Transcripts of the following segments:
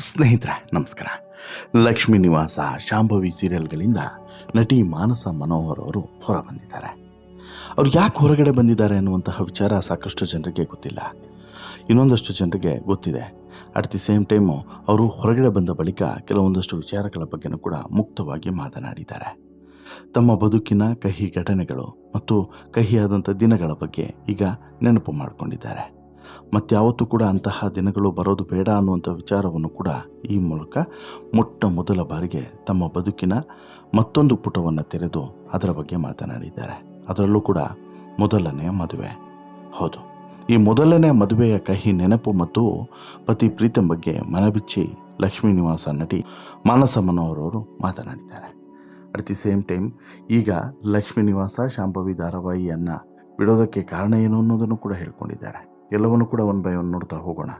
ಸ್ನೇಹಿತರೆ ನಮಸ್ಕಾರ. ಲಕ್ಷ್ಮೀ ನಿವಾಸ, ಶಾಂಭವಿ ಸೀರಿಯಲ್ಗಳಿಂದ ನಟಿ ಮಾನಸ ಮನೋಹರ್ ಅವರು ಹೊರ ಬಂದಿದ್ದಾರೆ. ಅವ್ರು ಯಾಕೆ ಹೊರಗಡೆ ಬಂದಿದ್ದಾರೆ ಅನ್ನುವಂತಹ ವಿಚಾರ ಸಾಕಷ್ಟು ಜನರಿಗೆ ಗೊತ್ತಿಲ್ಲ. ಇನ್ನೊಂದಷ್ಟು ಜನರಿಗೆ ಗೊತ್ತಿದೆ. ಅಟ್ ದಿ ಸೇಮ್ ಟೈಮು ಅವರು ಹೊರಗಡೆ ಬಂದ ಬಳಿಕ ಕೆಲವೊಂದಷ್ಟು ವಿಚಾರಗಳ ಬಗ್ಗೆನೂ ಕೂಡ ಮುಕ್ತವಾಗಿ ಮಾತನಾಡಿದ್ದಾರೆ. ತಮ್ಮ ಬದುಕಿನ ಕಹಿ ಘಟನೆಗಳು ಮತ್ತು ಕಹಿಯಾದಂಥ ದಿನಗಳ ಬಗ್ಗೆ ಈಗ ನೆನಪು ಮಾಡಿಕೊಂಡಿದ್ದಾರೆ. ಮತ್ತಾವತ್ತೂ ಕೂಡ ಅಂತಹ ದಿನಗಳು ಬರೋದು ಬೇಡ ಅನ್ನುವಂಥ ವಿಚಾರವನ್ನು ಕೂಡ ಈ ಮೂಲಕ ಮೊಟ್ಟ ಮೊದಲ ಬಾರಿಗೆ ತಮ್ಮ ಬದುಕಿನ ಮತ್ತೊಂದು ಪುಟವನ್ನು ತೆರೆದು ಅದರ ಬಗ್ಗೆ ಮಾತನಾಡಿದ್ದಾರೆ. ಅದರಲ್ಲೂ ಕೂಡ ಮೊದಲನೆಯ ಮದುವೆ. ಹೌದು, ಈ ಮೊದಲನೆಯ ಮದುವೆಯ ಕಹಿ ನೆನಪು ಮತ್ತು ಪತಿ ಪ್ರೀತಮ್ ಬಗ್ಗೆ ಮನಬಿಚ್ಚಿ ಲಕ್ಷ್ಮೀ ನಿವಾಸ ನಟಿ ಮಾನಸ ಮನೋಹರ್ ಅವರು ಮಾತನಾಡಿದ್ದಾರೆ. ಅಟ್ ದಿ ಸೇಮ್ ಟೈಮ್ ಈಗ ಲಕ್ಷ್ಮೀ ನಿವಾಸ ಶಾಂಭವಿ ಧಾರಾವಾಹಿಯನ್ನು ಬಿಡೋದಕ್ಕೆ ಕಾರಣ ಏನು ಅನ್ನೋದನ್ನು ಕೂಡ ಹೇಳ್ಕೊಂಡಿದ್ದಾರೆ. ಎಲ್ಲವನ್ನೂ ಕೂಡ ಒನ್ ಬೈ ಒನ್ ನೋಡ್ತಾ ಹೋಗೋಣ.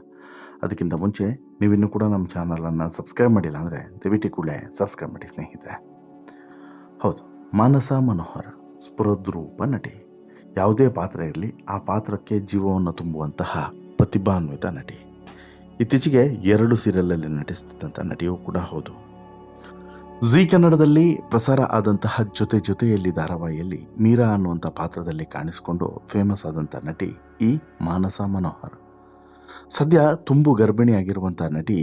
ಅದಕ್ಕಿಂತ ಮುಂಚೆ ನೀವಿನ್ನೂ ಕೂಡ ನಮ್ಮ ಚಾನಲನ್ನು ಸಬ್ಸ್ಕ್ರೈಬ್ ಮಾಡಿಲ್ಲ ಅಂದರೆ ದಯವಿಟ್ಟು ಕೂಡಲೇ ಸಬ್ಸ್ಕ್ರೈಬ್ ಮಾಡಿ ಸ್ನೇಹಿತರೆ. ಹೌದು, ಮಾನಸ ಮನೋಹರ್ ಸ್ಫುರದ್ರೂಪ ನಟಿ. ಯಾವುದೇ ಪಾತ್ರ ಇರಲಿ ಆ ಪಾತ್ರಕ್ಕೆ ಜೀವವನ್ನು ತುಂಬುವಂತಹ ಪ್ರತಿಭಾನ್ವಿತ ನಟಿ. ಇತ್ತೀಚೆಗೆ 2 ಸೀರಿಯಲಲ್ಲಿ ನಟಿಸ್ತಿದ್ದಂಥ ನಟಿಯೂ ಕೂಡ ಹೌದು. ಜೀ ಕನ್ನಡದಲ್ಲಿ ಪ್ರಸಾರ ಆದಂತಹ ಜೊತೆಯಲ್ಲಿ ಧಾರಾವಾಹಿಯಲ್ಲಿ ಮೀರಾ ಅನ್ನುವಂಥ ಪಾತ್ರದಲ್ಲಿ ಕಾಣಿಸಿಕೊಂಡು ಫೇಮಸ್ ಆದಂಥ ನಟಿ ಈ ಮಾನಸ ಮನೋಹರ್. ಸದ್ಯ ತುಂಬು ಗರ್ಭಿಣಿಯಾಗಿರುವಂಥ ನಟಿ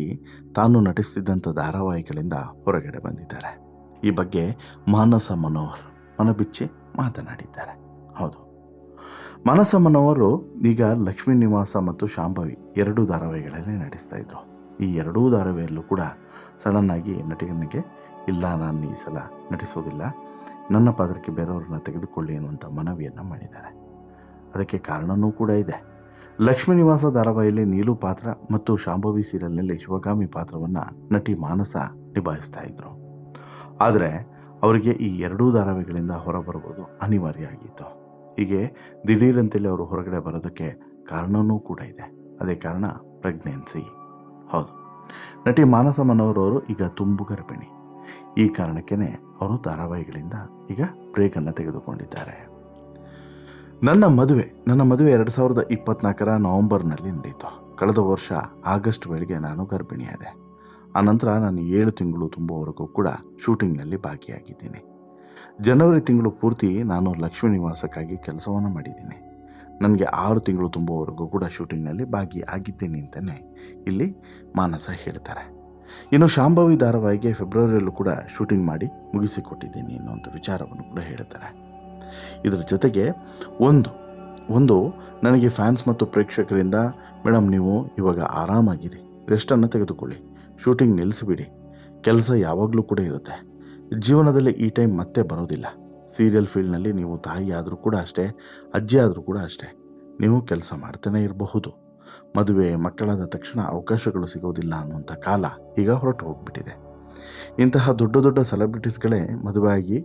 ತಾನು ನಟಿಸ್ತಿದ್ದಂಥ ಧಾರಾವಾಹಿಗಳಿಂದ ಹೊರಗಡೆ ಬಂದಿದ್ದಾರೆ. ಈ ಬಗ್ಗೆ ಮಾನಸ ಮನೋಹರ್ ಮನಬಿಚ್ಚಿ ಮಾತನಾಡಿದ್ದಾರೆ. ಹೌದು, ಮಾನಸ ಮನೋಹರು ಈಗ ಲಕ್ಷ್ಮೀ ನಿವಾಸ ಮತ್ತು ಶಾಂಭವಿ 2 ಧಾರಾವಾಹಿಗಳಲ್ಲಿ ನಟಿಸ್ತಾ ಇದ್ರು. ಈ 2 ಧಾರಾವಾಹಿಯಲ್ಲೂ ಕೂಡ ಸಡನ್ನಾಗಿ ನಟಿಗನಿಗೆ ಇಲ್ಲ, ನಾನು ಈ ಸಲ ನಟಿಸೋದಿಲ್ಲ, ನನ್ನ ಪಾತ್ರಕ್ಕೆ ಬೇರೆಯವ್ರನ್ನ ತೆಗೆದುಕೊಳ್ಳಿ ಅನ್ನುವಂಥ ಮನವಿಯನ್ನು ಮಾಡಿದ್ದಾರೆ. ಅದಕ್ಕೆ ಕಾರಣವೂ ಕೂಡ ಇದೆ. ಲಕ್ಷ್ಮೀ ನಿವಾಸ ಧಾರಾವಾಹಿಯಲ್ಲಿ ನೀಲು ಪಾತ್ರ ಮತ್ತು ಶಾಂಭವಿ ಸೀರಿಯಲ್ನಲ್ಲಿ ಶಿವಗಾಮಿ ಪಾತ್ರವನ್ನು ನಟಿ ಮಾನಸ ನಿಭಾಯಿಸ್ತಾ ಇದ್ರು. ಆದರೆ ಅವರಿಗೆ ಈ 2 ಧಾರಾವಾಹಿಗಳಿಂದ ಹೊರಬರುವುದು ಅನಿವಾರ್ಯ ಆಗಿತ್ತು. ಹೀಗೆ ದಿಢೀರಂತೇಳಿ ಅವರು ಹೊರಗಡೆ ಬರೋದಕ್ಕೆ ಕಾರಣವೂ ಕೂಡ ಇದೆ. ಅದೇ ಕಾರಣ ಪ್ರೆಗ್ನೆನ್ಸಿ. ಹೌದು, ನಟಿ ಮಾನಸ ಮನೋಹರ್ ಅವರು ಈಗ ತುಂಬು ಗರ್ಭಿಣಿ. ಈ ಕಾರಣಕ್ಕೇ ಅವರು ಧಾರಾವಾಹಿಗಳಿಂದ ಈಗ ಬ್ರೇಕನ್ನು ತೆಗೆದುಕೊಂಡಿದ್ದಾರೆ. ನನ್ನ ಮದುವೆ 2024 ನವೆಂಬರ್ನಲ್ಲಿ ನಡೆಯಿತು. ಕಳೆದ ವರ್ಷ ಆಗಸ್ಟ್ ವೇಳೆಗೆ ನಾನು ಗರ್ಭಿಣಿಯಾದೆ. ಆನಂತರ ನಾನು 7 ತಿಂಗಳು ತುಂಬುವವರೆಗೂ ಕೂಡ ಶೂಟಿಂಗ್ನಲ್ಲಿ ಭಾಗಿಯಾಗಿದ್ದೀನಿ. ಜನವರಿ ತಿಂಗಳು ಪೂರ್ತಿ ನಾನು ಲಕ್ಷ್ಮೀ ನಿವಾಸಕ್ಕಾಗಿ ಕೆಲಸವನ್ನು ಮಾಡಿದ್ದೀನಿ. ನನಗೆ 6 ತಿಂಗಳು ತುಂಬುವವರೆಗೂ ಕೂಡ ಶೂಟಿಂಗ್ನಲ್ಲಿ ಭಾಗಿಯಾಗಿದ್ದೀನಿ ಅಂತಲೇ ಇಲ್ಲಿ ಮಾನಸ ಹೇಳ್ತಾರೆ. ಇನ್ನು ಶಾಂಭವಿ ಧಾರಾವಾಹಿಗೆ ಫೆಬ್ರವರಿಯಲ್ಲೂ ಕೂಡ ಶೂಟಿಂಗ್ ಮಾಡಿ ಮುಗಿಸಿಕೊಟ್ಟಿದ್ದೀನಿ ಅನ್ನುವಂಥ ವಿಚಾರವನ್ನು ಕೂಡ ಹೇಳ್ತಾರೆ. ಇದರ ಜೊತೆಗೆ ಒಂದು ನನಗೆ ಫ್ಯಾನ್ಸ್ ಮತ್ತು ಪ್ರೇಕ್ಷಕರಿಂದ, ಮೇಡಮ್ ನೀವು ಇವಾಗ ಆರಾಮಾಗಿರಿ, ರೆಸ್ಟನ್ನು ತೆಗೆದುಕೊಳ್ಳಿ, ಶೂಟಿಂಗ್ ನಿಲ್ಲಿಸಿಬಿಡಿ, ಕೆಲಸ ಯಾವಾಗಲೂ ಕೂಡ ಇರುತ್ತೆ, ಜೀವನದಲ್ಲಿ ಈ ಟೈಮ್ ಮತ್ತೆ ಬರೋದಿಲ್ಲ. ಸೀರಿಯಲ್ ಫೀಲ್ಡ್ನಲ್ಲಿ ನೀವು ತಾಯಿ ಆದರೂ ಕೂಡ ಅಷ್ಟೇ, ಅಜ್ಜಿ ಆದರೂ ಕೂಡ ಅಷ್ಟೇ, ನೀವು ಕೆಲಸ ಮಾಡ್ತಾನೆ ಇರಬಹುದು. ಮದುವೆ ಮಕ್ಕಳಾದ ತಕ್ಷಣ ಅವಕಾಶಗಳು ಸಿಗೋದಿಲ್ಲ ಅನ್ನುವಂಥ ಕಾಲ ಈಗ ಹೊರಟು ಹೋಗ್ಬಿಟ್ಟಿದೆ. ಇಂತಹ ದೊಡ್ಡ ಸೆಲೆಬ್ರಿಟೀಸ್ಗಳೇ ಮದುವೆ ಆಗಿ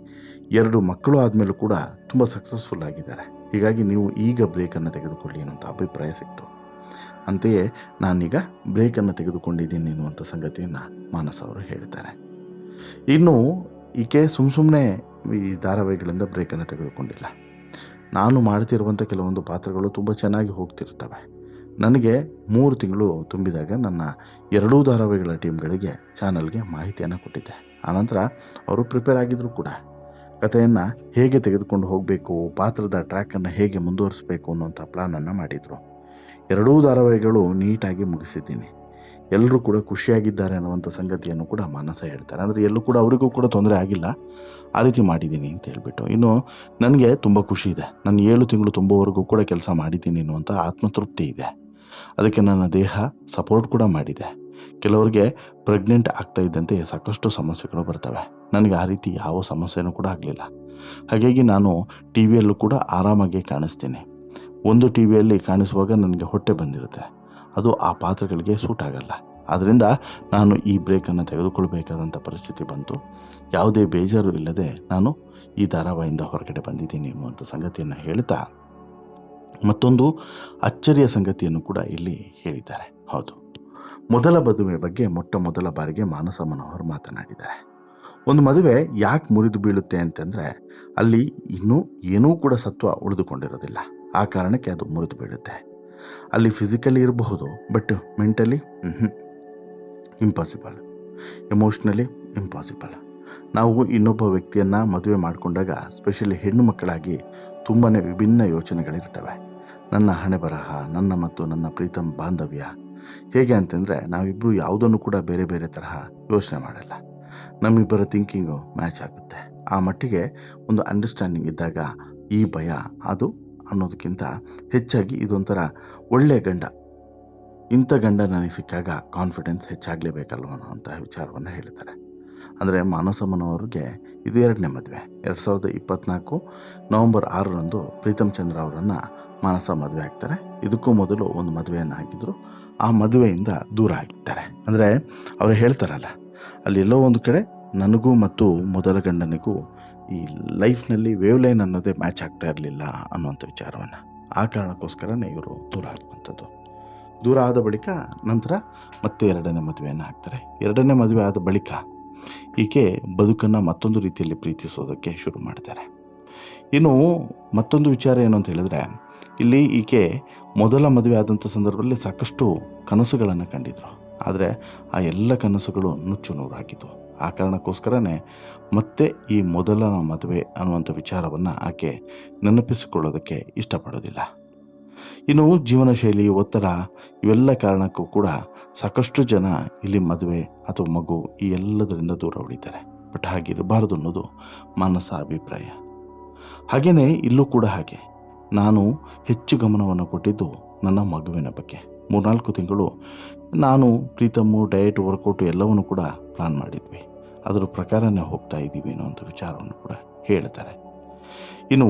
2 ಮಕ್ಕಳು ಆದಮೇಲೂ ಕೂಡ ತುಂಬ ಸಕ್ಸಸ್ಫುಲ್ ಆಗಿದ್ದಾರೆ. ಹೀಗಾಗಿ ನೀವು ಈಗ ಬ್ರೇಕನ್ನು ತೆಗೆದುಕೊಳ್ಳಿ ಅನ್ನುವಂಥ ಅಭಿಪ್ರಾಯ ಸಿಕ್ತು. ಅಂತೆಯೇ ನಾನೀಗ ಬ್ರೇಕನ್ನು ತೆಗೆದುಕೊಂಡಿದ್ದೀನಿ ಅನ್ನುವಂಥ ಸಂಗತಿಯನ್ನು ಮಾನಸ ಅವರು ಹೇಳ್ತಾರೆ. ಇನ್ನು ಈಕೆ ಸುಮ್ಮನೆ ಈ ಧಾರಾವಾಹಿಗಳಿಂದ ಬ್ರೇಕನ್ನು ತೆಗೆದುಕೊಂಡಿಲ್ಲ. ನಾನು ಮಾಡ್ತಿರುವಂಥ ಕೆಲವೊಂದು ಪಾತ್ರಗಳು ತುಂಬ ಚೆನ್ನಾಗಿ ಹೋಗ್ತಿರ್ತವೆ. ನನಗೆ 3 ತಿಂಗಳು ತುಂಬಿದಾಗ ನನ್ನ 2 ಧಾರಾವಾಹಿಗಳ ಟೀಮ್ಗಳಿಗೆ ಚಾನಲ್ಗೆ ಮಾಹಿತಿಯನ್ನು ಕೊಟ್ಟಿದ್ದೆ. ಆನಂತರ ಅವರು ಪ್ರಿಪೇರ್ ಆಗಿದ್ದರು ಕೂಡ. ಕಥೆಯನ್ನು ಹೇಗೆ ತೆಗೆದುಕೊಂಡು ಹೋಗಬೇಕು, ಪಾತ್ರದ ಟ್ರ್ಯಾಕನ್ನು ಹೇಗೆ ಮುಂದುವರಿಸಬೇಕು ಅನ್ನೋಂಥ ಪ್ಲ್ಯಾನನ್ನು ಮಾಡಿದರು. 2 ಧಾರಾವಾಹಿಗಳು ನೀಟಾಗಿ ಮುಗಿಸಿದ್ದೀನಿ. ಎಲ್ಲರೂ ಕೂಡ ಖುಷಿಯಾಗಿದ್ದಾರೆ ಅನ್ನುವಂಥ ಸಂಗತಿಯನ್ನು ಕೂಡ ಮಾನಸ ಹೇಳ್ತಾರೆ. ಅಂದರೆ ಎಲ್ಲೂ ಕೂಡ ಅವರಿಗೂ ಕೂಡ ತೊಂದರೆ ಆಗಿಲ್ಲ, ಆ ರೀತಿ ಮಾಡಿದ್ದೀನಿ ಅಂತ ಹೇಳ್ಬಿಟ್ಟು. ಇನ್ನು ನನಗೆ ತುಂಬ ಖುಷಿ ಇದೆ. ನಾನು 7 ತಿಂಗಳು ತುಂಬುವವರೆಗೂ ಕೂಡ ಕೆಲಸ ಮಾಡಿದ್ದೀನಿ ಅನ್ನುವಂಥ ಆತ್ಮತೃಪ್ತಿ ಇದೆ. ಅದಕ್ಕೆ ನನ್ನ ದೇಹ ಸಪೋರ್ಟ್ ಕೂಡ ಮಾಡಿದೆ. ಕೆಲವರಿಗೆ ಪ್ರೆಗ್ನೆಂಟ್ ಆಗ್ತಾ ಇದ್ದಂತೆ ಸಾಕಷ್ಟು ಸಮಸ್ಯೆಗಳು ಬರ್ತವೆ. ನನಗೆ ಆ ರೀತಿ ಯಾವ ಸಮಸ್ಯೆನೂ ಕೂಡ ಆಗಲಿಲ್ಲ. ಹಾಗಾಗಿ ನಾನು ಟಿ ವಿಯಲ್ಲೂ ಕೂಡ ಆರಾಮಾಗಿ ಕಾಣಿಸ್ತೀನಿ. ಒಂದು ಟಿ ವಿಯಲ್ಲಿ ಕಾಣಿಸುವಾಗ ನನಗೆ ಹೊಟ್ಟೆ ಬಂದಿರುತ್ತೆ, ಅದು ಆ ಪಾತ್ರಗಳಿಗೆ ಸೂಟ್ ಆಗಲ್ಲ. ಆದ್ದರಿಂದ ನಾನು ಈ ಬ್ರೇಕನ್ನು ತೆಗೆದುಕೊಳ್ಬೇಕಾದಂಥ ಪರಿಸ್ಥಿತಿ ಬಂತು. ಯಾವುದೇ ಬೇಜಾರು ಇಲ್ಲದೆ ನಾನು ಈ ಧಾರಾವಾಹಿಯಿಂದ ಹೊರಗಡೆ ಬಂದಿದ್ದೀನಿ ಅನ್ನುವಂಥ ಸಂಗತಿಯನ್ನು ಹೇಳ್ತಾ ಮತ್ತೊಂದು ಅಚ್ಚರಿಯ ಸಂಗತಿಯನ್ನು ಕೂಡ ಇಲ್ಲಿ ಹೇಳಿದ್ದಾರೆ. ಹೌದು, ಮೊದಲ ಮದುವೆ ಬಗ್ಗೆ ಮೊದಲ ಬಾರಿಗೆ ಮಾನಸ ಮನೋಹರ್ ಮಾತನಾಡಿದ್ದಾರೆ. ಒಂದು ಮದುವೆ ಯಾಕೆ ಮುರಿದು ಬೀಳುತ್ತೆ ಅಂತಂದರೆ ಅಲ್ಲಿ ಇನ್ನೂ ಏನೂ ಕೂಡ ಸತ್ವ ಉಳಿದುಕೊಂಡಿರೋದಿಲ್ಲ. ಆ ಕಾರಣಕ್ಕೆ ಅದು ಮುರಿದು ಬೀಳುತ್ತೆ. ಅಲ್ಲಿ ಫಿಸಿಕಲಿ ಇರಬಹುದು, but mentally impossible. Emotionally impossible. ನಾವು ಇನ್ನೊಬ್ಬ ವ್ಯಕ್ತಿಯನ್ನು ಮದುವೆ ಮಾಡಿಕೊಂಡಾಗ ಸ್ಪೆಷಲಿ ಹೆಣ್ಣು ಮಕ್ಕಳಾಗಿ ತುಂಬಾ ವಿಭಿನ್ನ ಯೋಚನೆಗಳಿರ್ತವೆ. ನನ್ನ ಹಣೆ ಬರಹ, ನನ್ನ ಮತ್ತು ನನ್ನ ಪ್ರೀತಮ್ ಬಾಂಧವ್ಯ ಹೇಗೆ ಅಂತಂದರೆ, ನಾವಿಬ್ಬರು ಯಾವುದನ್ನು ಕೂಡ ಬೇರೆ ಬೇರೆ ತರಹ ಯೋಚನೆ ಮಾಡಲ್ಲ. ನಮ್ಮಿಬ್ಬರ ಥಿಂಕಿಂಗು ಮ್ಯಾಚ್ ಆಗುತ್ತೆ. ಆ ಮಟ್ಟಿಗೆ ಒಂದು ಅಂಡರ್ಸ್ಟ್ಯಾಂಡಿಂಗ್ ಇದ್ದಾಗ ಈ ಭಯ ಅದು ಅನ್ನೋದಕ್ಕಿಂತ ಹೆಚ್ಚಾಗಿ ಇದೊಂಥರ ಒಳ್ಳೆಯ ಗಂಡ, ಇಂಥ ಗಂಡ ನನಗೆ ಸಿಕ್ಕಾಗ ಕಾನ್ಫಿಡೆನ್ಸ್ ಹೆಚ್ಚಾಗಲೇಬೇಕಲ್ವ ಅನ್ನೋಂಥ ವಿಚಾರವನ್ನು ಹೇಳ್ತಾರೆ. ಅಂದರೆ ಮಾನಸ ಮನೋಹರ್ಗೆ ಇದು 2ನೇ ಮದುವೆ. 2024 ನವಂಬರ್ 6ರಂದು ಪ್ರೀತಮ್ ಚಂದ್ರ ಅವರನ್ನು ಮಾನಸ ಮದುವೆ ಆಗ್ತಾರೆ. ಇದಕ್ಕೂ ಮೊದಲು ಒಂದು ಮದುವೆಯನ್ನು ಆಗಿದ್ದರು. ಆ ಮದುವೆಯಿಂದ ದೂರ ಆಗಿದ್ದಾರೆ. ಅಂದರೆ ಅವರು ಹೇಳ್ತಾರಲ್ಲ, ಅಲ್ಲಿ ಎಲ್ಲೋ ಒಂದು ಕಡೆ ನನಗೂ ಮತ್ತು ಮೊದಲ ಗಂಡನಿಗೂ ಈ ಲೈಫ್ನಲ್ಲಿ ವೇವ್ ಲೈನ್ ಅನ್ನೋದೇ ಮ್ಯಾಚ್ ಆಗ್ತಾ ಇರಲಿಲ್ಲ ಅನ್ನುವಂಥ ವಿಚಾರವನ್ನು, ಆ ಕಾರಣಕ್ಕೋಸ್ಕರನೇ ಇವರು ದೂರ ಆಗುವಂಥದ್ದು. ದೂರ ಆದ ಬಳಿಕ ನಂತರ ಮತ್ತೆ 2ನೇ ಮದುವೆಯನ್ನು ಆಗ್ತಾರೆ. 2ನೇ ಮದುವೆ ಆದ ಬಳಿಕ ಈಕೆ ಬದುಕನ್ನು ಮತ್ತೊಂದು ರೀತಿಯಲ್ಲಿ ಪ್ರೀತಿಸೋದಕ್ಕೆ ಶುರು ಮಾಡ್ತಾರೆ. ಇನ್ನು ಮತ್ತೊಂದು ವಿಚಾರ ಏನು ಅಂತ ಹೇಳಿದ್ರೆ, ಇಲ್ಲಿ ಈಕೆ ಮೊದಲ ಮದುವೆ ಆದಂಥ ಸಂದರ್ಭದಲ್ಲಿ ಸಾಕಷ್ಟು ಕನಸುಗಳನ್ನು ಕಂಡಿದ್ರು. ಆದರೆ ಆ ಎಲ್ಲ ಕನಸುಗಳು ನುಚ್ಚು ನೂರಾಗಿದ್ವು. ಆ ಕಾರಣಕ್ಕೋಸ್ಕರನೇ ಮತ್ತೆ ಈ ಮೊದಲ ಮದುವೆ ಅನ್ನುವಂಥ ವಿಚಾರವನ್ನು ಆಕೆ ನೆನಪಿಸಿಕೊಳ್ಳೋದಕ್ಕೆ ಇಷ್ಟಪಡೋದಿಲ್ಲ. ಇನ್ನು ಜೀವನ ಶೈಲಿ, ಒತ್ತಡ ಇವೆಲ್ಲ ಕಾರಣಕ್ಕೂ ಕೂಡ ಸಾಕಷ್ಟು ಜನ ಇಲ್ಲಿ ಮದುವೆ ಅಥವಾ ಮಗು ಈ ಎಲ್ಲದರಿಂದ ದೂರ ಉಳಿತಾರೆ. ಬಟ್ ಹಾಗಿರಬಾರ್ದು ಅನ್ನೋದು ಮಾನಸ ಅಭಿಪ್ರಾಯ. ಹಾಗೆಯೇ ಇಲ್ಲೂ ಕೂಡ ಹಾಗೆ ನಾನು ಹೆಚ್ಚು ಗಮನವನ್ನು ಕೊಟ್ಟಿದ್ದು ನನ್ನ ಮಗುವಿನ ಬಗ್ಗೆ. 3-4 ತಿಂಗಳು ನಾನು ಪ್ರೀತಮ್ಮು ಡಯಟ್, ವರ್ಕೌಟು ಎಲ್ಲವನ್ನು ಕೂಡ ಪ್ಲಾನ್ ಮಾಡಿದ್ವಿ. ಅದರ ಪ್ರಕಾರನೇ ಹೋಗ್ತಾ ಇದ್ದೀವಿ ಅನ್ನೋಂಥ ವಿಚಾರವನ್ನು ಕೂಡ ಹೇಳ್ತಾರೆ. ಇನ್ನು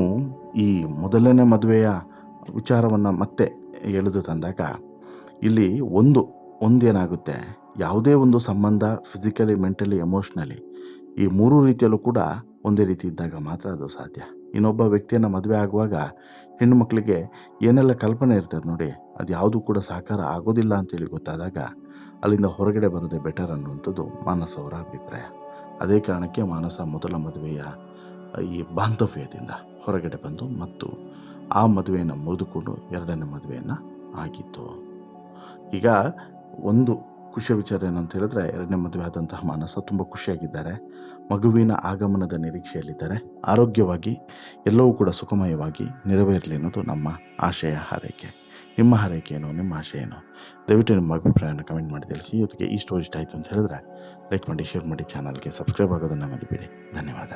ಈ ಮೊದಲನೇ ಮದುವೆಯ ವಿಚಾರವನ್ನು ಮತ್ತೆ ಎಳೆದು ತಂದಾಗ ಇಲ್ಲಿ ಒಂದೇನಾಗುತ್ತೆ, ಯಾವುದೇ ಒಂದು ಸಂಬಂಧ ಫಿಸಿಕಲಿ, ಮೆಂಟಲಿ, ಎಮೋಷ್ನಲಿ ಈ 3 ರೀತಿಯಲ್ಲೂ ಕೂಡ ಒಂದೇ ರೀತಿ ಇದ್ದಾಗ ಮಾತ್ರ ಅದು ಸಾಧ್ಯ. ಇನ್ನೊಬ್ಬ ವ್ಯಕ್ತಿಯನ್ನು ಮದುವೆ ಆಗುವಾಗ ಹೆಣ್ಣು ಮಕ್ಕಳಿಗೆ ಏನೆಲ್ಲ ಕಲ್ಪನೆ ಇರ್ತದೆ ನೋಡಿ, ಅದು ಯಾವುದೂ ಕೂಡ ಸಾಕಾರ ಆಗೋದಿಲ್ಲ ಅಂತೇಳಿ ಗೊತ್ತಾದಾಗ ಅಲ್ಲಿಂದ ಹೊರಗಡೆ ಬರೋದೇ ಬೆಟರ್ ಅನ್ನುವಂಥದ್ದು ಮಾನಸ ಅವರ ಅಭಿಪ್ರಾಯ. ಅದೇ ಕಾರಣಕ್ಕೆ ಮಾನಸ ಮೊದಲ ಮದುವೆಯ ಈ ಬಾಂಧವ್ಯದಿಂದ ಹೊರಗಡೆ ಬಂದು ಮತ್ತು ಆ ಮದುವೆಯನ್ನು ಮುರಿದುಕೊಂಡು 2ನೇ ಮದುವೆಯನ್ನು ಆಗಿತ್ತು. ಈಗ ಒಂದು ಖುಷಿಯ ವಿಚಾರ ಏನಂತ ಹೇಳಿದ್ರೆ, 2ನೇ ಮದುವೆ ಆದಂತಹ ಮಾನಸ ತುಂಬ ಖುಷಿಯಾಗಿದ್ದಾರೆ. ಮಗುವಿನ ಆಗಮನದ ನಿರೀಕ್ಷೆಯಲ್ಲಿದ್ದಾರೆ. ಆರೋಗ್ಯವಾಗಿ ಎಲ್ಲವೂ ಕೂಡ ಸುಖಮಯವಾಗಿ ನೆರವೇರಲಿ ಅನ್ನೋದು ನಮ್ಮ ಆಶಯ, ಹಾರೈಕೆ. ನಿಮ್ಮ ಹಾರೈಕೆ ಏನು, ನಿಮ್ಮ ಆಶಯ ಏನು? ದಯವಿಟ್ಟು ನಿಮ್ಮ ಅಭಿಪ್ರಾಯನ ಕಮೆಂಟ್ ಮಾಡಿ ತಿಳಿಸಿ. ಇವತ್ತಿಗೆ ಈ ಸ್ಟೋರಿ ಇಷ್ಟ ಆಯಿತು ಅಂತ ಹೇಳಿದ್ರೆ ಲೈಕ್ ಮಾಡಿ, ಶೇರ್ ಮಾಡಿ, ಚಾನಲ್ಗೆ ಸಬ್ಸ್ಕ್ರೈಬ್ ಆಗೋದನ್ನು ಮರಿಬೇಡಿ. ಧನ್ಯವಾದ.